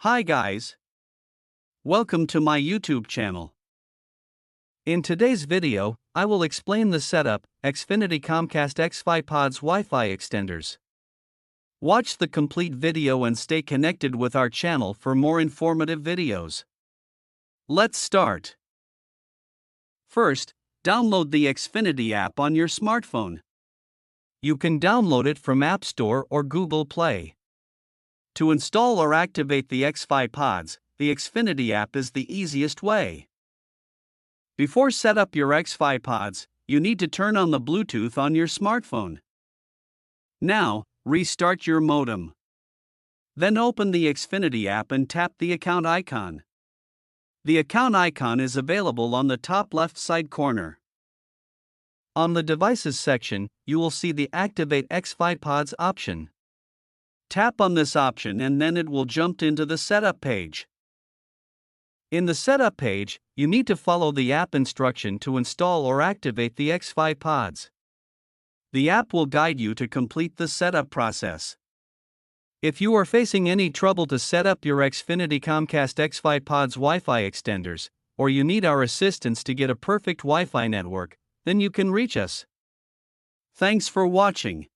Hi guys, welcome to my YouTube channel. In today's video, I will explain the setup, Xfinity Comcast xFi Pods Wi-Fi extenders. Watch the complete video and stay connected with our channel for more informative videos. Let's start. First, download the Xfinity app on your smartphone. You can download it from App Store or Google Play. To install or activate the xFi Pods, the Xfinity app is the easiest way. Before set up your xFi Pods, you need to turn on the Bluetooth on your smartphone. Now, restart your modem. Then open the Xfinity app and tap the account icon. The account icon is available on the top left side corner. On the Devices section, you will see the Activate xFi Pods option. Tap on this option and then it will jump into the setup page. In the setup page, you need to follow the app instruction to install or activate the xFi Pods. The app will guide you to complete the setup process. If you are facing any trouble to set up your Xfinity Comcast xFi Pods Wi-Fi extenders, or you need our assistance to get a perfect Wi-Fi network, then you can reach us. Thanks for watching.